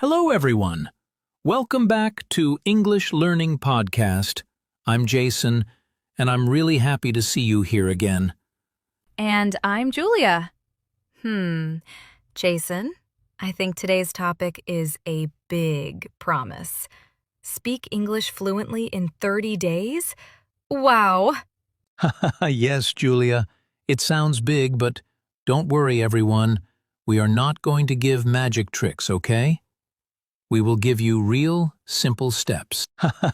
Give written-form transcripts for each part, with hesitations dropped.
Hello, everyone. Welcome back to English Learning Podcast. I'm Jason, and I'm really happy to see you here again. And I'm Julia. Jason, I think today's topic is a big promise. Speak English fluently in 30 days? Wow! Yes, Julia, it sounds big, but don't worry, everyone. We are not going to give magic tricks, okay? We will give you real, simple steps.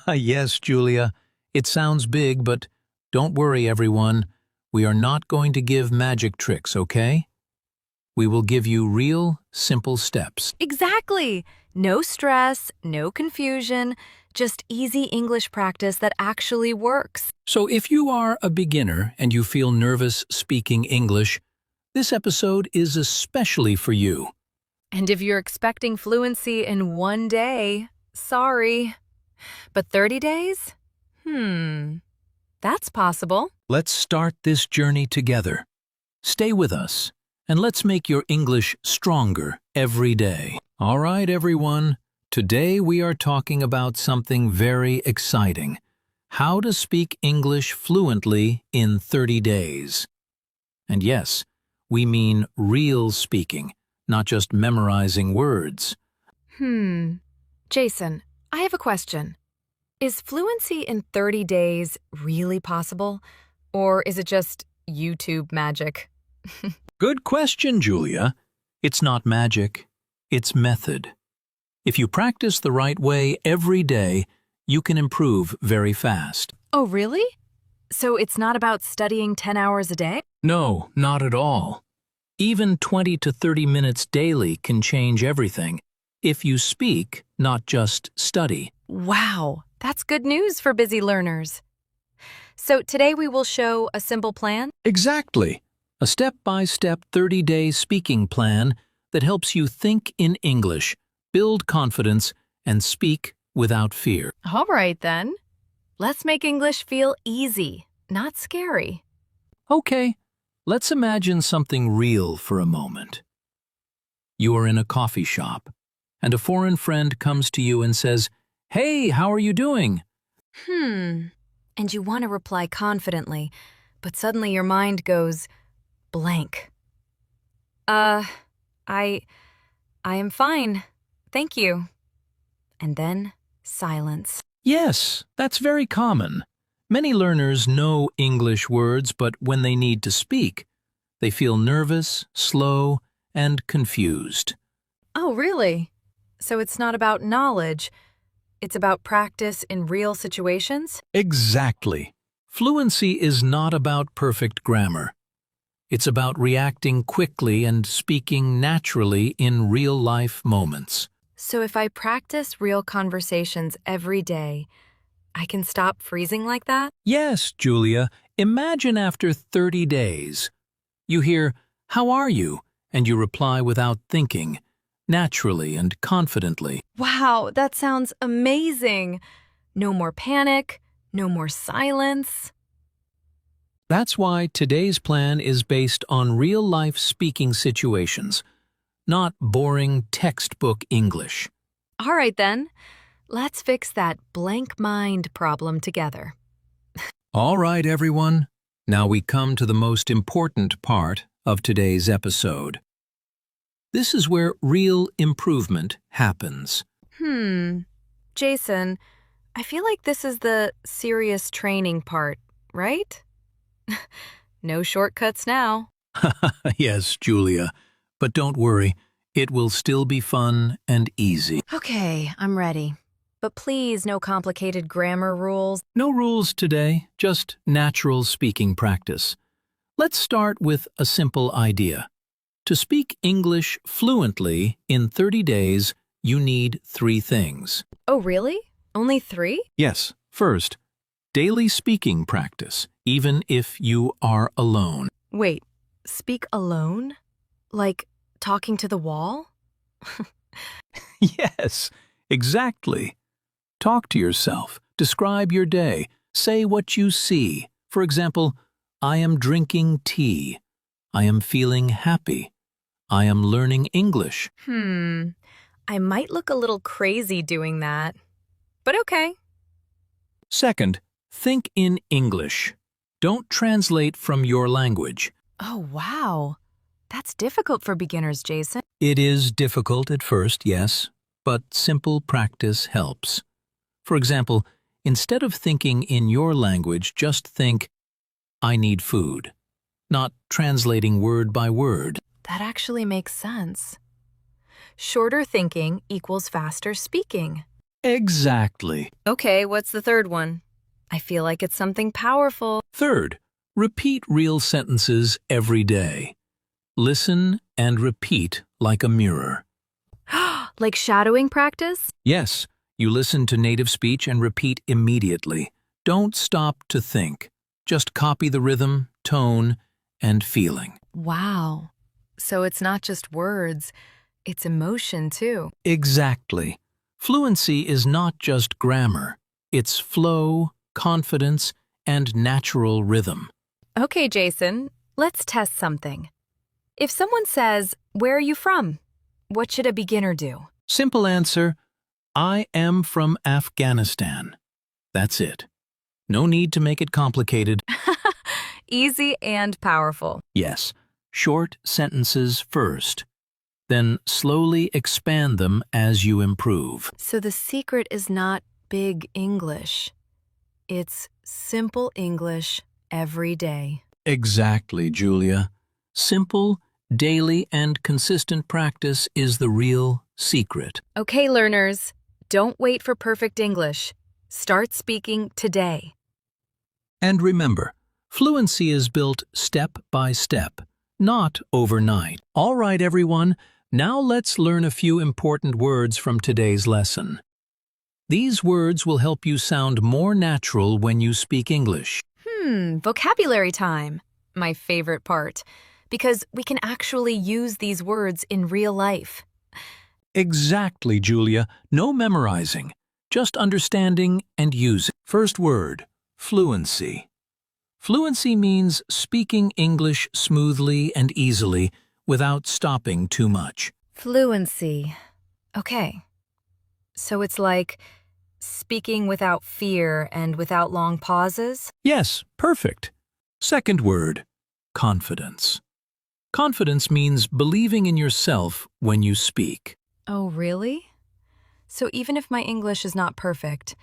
Yes, Julia, it sounds big, but don't worry, everyone. We are not going to give magic tricks, okay? We will give you real, simple steps. Exactly! No stress, no confusion, just easy English practice that actually works. So if you are a beginner and you feel nervous speaking English, this episode is especially for you. And if you're expecting fluency in one day, sorry. But 30 days? That's possible. Let's start this journey together. Stay with us, and let's make your English stronger every day. All right, everyone. Today we are talking about something very exciting. How to speak English fluently in 30 days. And yes, we mean real speaking, not just memorizing words. Jason, I have a question. Is fluency in 30 days really possible? Or is it just YouTube magic? Good question, Julia. It's not magic. It's method. If you practice the right way every day, you can improve very fast. Oh, really? So it's not about studying 10 hours a day? No, not at all. Even 20 to 30 minutes daily can change everything if you speak, not just study. Wow, that's good news for busy learners. So today we will show a simple plan. Exactly. A step-by-step 30-day speaking plan that helps you think in English, build confidence, and speak without fear. All right, then. Let's make English feel easy, not scary. Okay, let's imagine something real for a moment. You are in a coffee shop, and a foreign friend comes to you and says, "Hey, how are you doing?" And you want to reply confidently, but suddenly your mind goes blank. I am fine. Thank you. And then silence. Yes, that's very common. Many learners know English words, but when they need to speak, they feel nervous, slow, and confused. Oh, really? So it's not about knowledge. It's about practice in real situations? Exactly. Fluency is not about perfect grammar. It's about reacting quickly and speaking naturally in real-life moments. So if I practice real conversations every day, I can stop freezing like that? Yes, Julia. Imagine after 30 days. You hear, "How are you?" and you reply without thinking, naturally and confidently. Wow, that sounds amazing. No more panic, no more silence. That's why today's plan is based on real-life speaking situations, not boring textbook English. All right, then. Let's fix that blank mind problem together. All right, everyone. Now we come to the most important part of today's episode. This is where real improvement happens. Jason, I feel like this is the serious training part, right? No shortcuts now. Yes, Julia, but don't worry, it will still be fun and easy. Okay, I'm ready. But please, no complicated grammar rules. No rules today, just natural speaking practice. Let's start with a simple idea. To speak English fluently in 30 days, you need 3 things. Oh, really? Only 3? Yes, first, daily speaking practice, even if you are alone. Wait, speak alone? Like talking to the wall? Yes, exactly. Talk to yourself, describe your day, say what you see. For example, I am drinking tea. I am feeling happy. I am learning English. I might look a little crazy doing that, but okay. Second, think in English. Don't translate from your language. Oh, wow. That's difficult for beginners, Jason. It is difficult at first, yes, but simple practice helps. For example, instead of thinking in your language, just think, I need food, not translating word by word. That actually makes sense. Shorter thinking equals faster speaking. Exactly. Okay, what's the third one? I feel like it's something powerful. Third, repeat real sentences every day. Listen and repeat like a mirror. Like shadowing practice? Yes, you listen to native speech and repeat immediately. Don't stop to think. Just copy the rhythm, tone, and feeling. Wow. So it's not just words, it's emotion too. Exactly. Fluency is not just grammar. It's flow, confidence, and natural rhythm. Okay, Jason, let's test something. If someone says, "Where are you from?" what should a beginner do? Simple answer, I am from Afghanistan. That's it. No need to make it complicated. Easy and powerful. Yes, short sentences first. Then slowly expand them as you improve. So the secret is not big English. It's simple English every day. Exactly, Julia. Simple, daily, and consistent practice is the real secret. Okay, learners, don't wait for perfect English. Start speaking today. And remember, fluency is built step by step, not overnight. All right, everyone, now let's learn a few important words from today's lesson. These words will help you sound more natural when you speak English. Vocabulary time. My favorite part. Because we can actually use these words in real life. Exactly, Julia. No memorizing, just understanding and using. First word, fluency. Fluency means speaking English smoothly and easily without stopping too much. Fluency. Okay. So it's like speaking without fear and without long pauses? Yes, perfect. Second word, confidence. Confidence means believing in yourself when you speak. Oh, really? So even if my English is not perfect,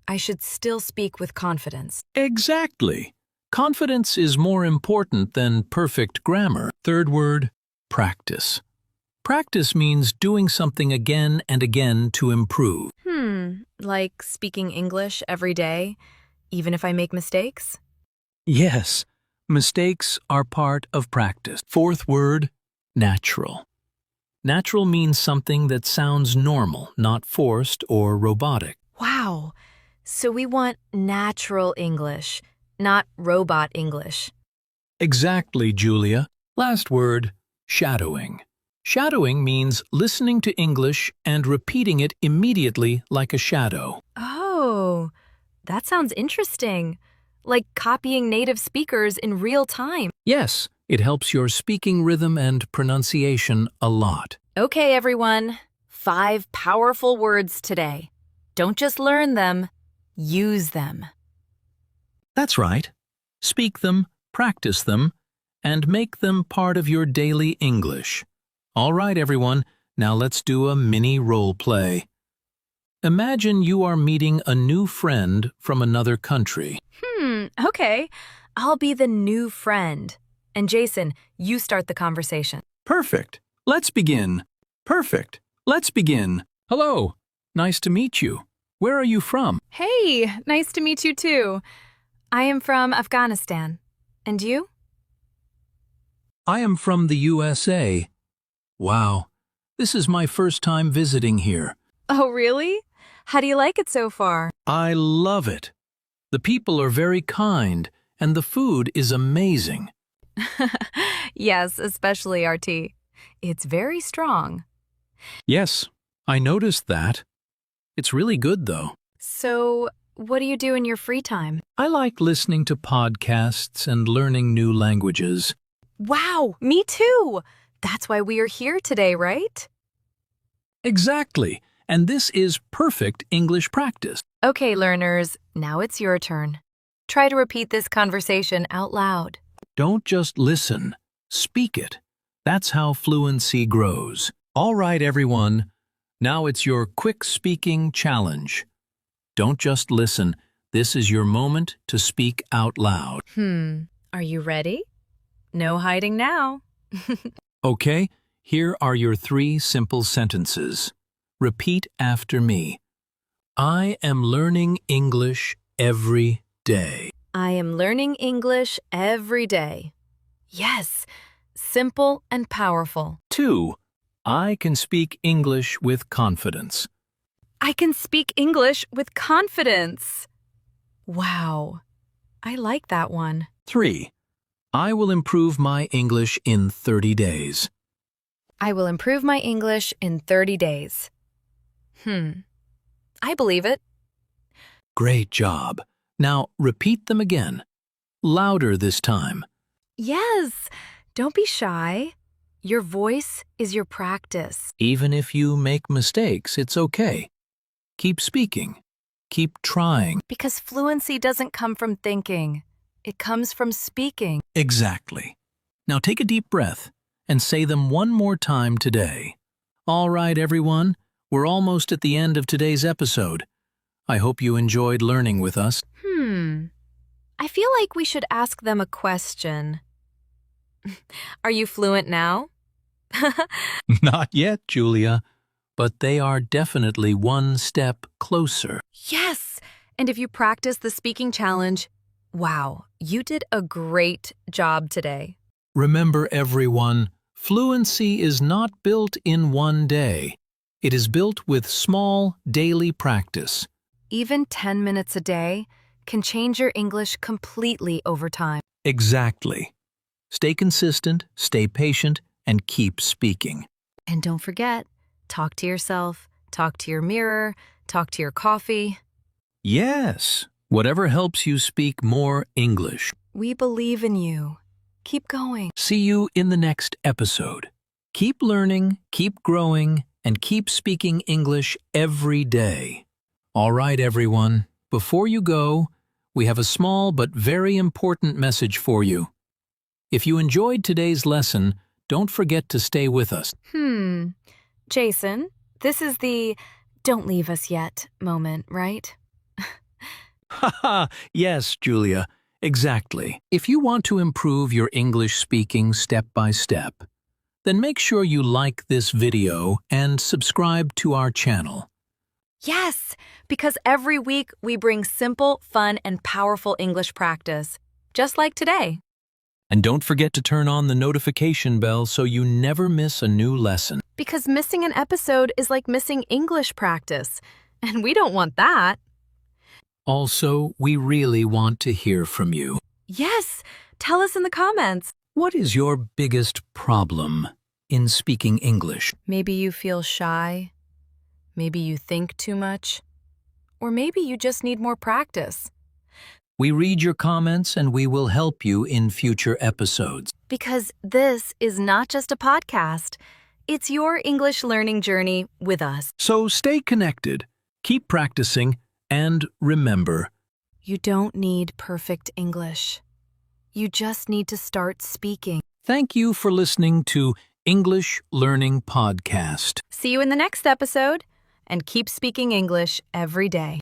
I should still speak with confidence. Exactly. Confidence is more important than perfect grammar. Third word, practice. Practice means doing something again and again to improve. Like speaking English every day, even if I make mistakes? Yes, mistakes are part of practice. Fourth word, natural. Natural means something that sounds normal, not forced or robotic. Wow. So we want natural English, not robot English. Exactly, Julia. Last word, shadowing. Shadowing means listening to English and repeating it immediately like a shadow. Oh, that sounds interesting. Like copying native speakers in real time. Yes, it helps your speaking rhythm and pronunciation a lot. Okay, everyone. 5 powerful words today. Don't just learn them, use them. That's right. Speak them, practice them, and make them part of your daily English. All right, everyone, now let's do a mini role play. Imagine you are meeting a new friend from another country. Okay. I'll be the new friend. And Jason, you start the conversation. Perfect. Let's begin. Perfect. Let's begin. Hello. Nice to meet you. Where are you from? Hey, nice to meet you too. I am from Afghanistan. And you? I am from the USA. Wow. This is my first time visiting here. Oh, really? How do you like it so far? I love it. The people are very kind, and the food is amazing. Yes, especially our tea. It's very strong. Yes, I noticed that. It's really good, though. So, what do you do in your free time? I like listening to podcasts and learning new languages. Wow, me too! That's why we are here today, right? Exactly. And this is perfect English practice. Okay, learners, now it's your turn. Try to repeat this conversation out loud. Don't just listen, speak it. That's how fluency grows. All right, everyone. Now it's your quick speaking challenge. Don't just listen. This is your moment to speak out loud. Are you ready? No hiding now. Okay, here are your 3 simple sentences. Repeat after me. I am learning English every day. I am learning English every day. Yes, simple and powerful. 2. I can speak English with confidence. I can speak English with confidence. Wow, I like that one. 3. I will improve my English in 30 days. I will improve my English in 30 days. I believe it. Great job. Now repeat them again. Louder this time. Yes, don't be shy. Your voice is your practice. Even if you make mistakes, it's okay. Keep speaking. Keep trying. Because fluency doesn't come from thinking. It comes from speaking. Exactly. Now take a deep breath and say them one more time today. All right, everyone. We're almost at the end of today's episode. I hope you enjoyed learning with us. I feel like we should ask them a question. Are you fluent now? Not yet, Julia, but they are definitely one step closer. Yes! And if you practice the speaking challenge, wow, you did a great job today. Remember, everyone, fluency is not built in one day. It is built with small, daily practice. Even 10 minutes a day can change your English completely over time. Exactly. Stay consistent, stay patient, and keep speaking. And don't forget, talk to yourself, talk to your mirror, talk to your coffee. Yes, whatever helps you speak more English. We believe in you. Keep going. See you in the next episode. Keep learning, keep growing, and keep speaking English every day. All right, everyone. Before you go, we have a small but very important message for you. If you enjoyed today's lesson, don't forget to stay with us. Jason, this is the don't leave us yet moment, right? Haha, yes, Julia, exactly. If you want to improve your English speaking step by step, then make sure you like this video and subscribe to our channel. Yes, because every week we bring simple, fun, and powerful English practice, just like today. And don't forget to turn on the notification bell so you never miss a new lesson. Because missing an episode is like missing English practice, and we don't want that. Also, we really want to hear from you. Yes, tell us in the comments. What is your biggest problem in speaking English? Maybe you feel shy. Maybe you think too much. Or maybe you just need more practice. We read your comments and we will help you in future episodes. Because this is not just a podcast. It's your English learning journey with us. So stay connected, keep practicing, and remember, You don't need perfect English. You just need to start speaking. thank you for listening to English Learning Podcast. See you in the next episode, and keep speaking English every day.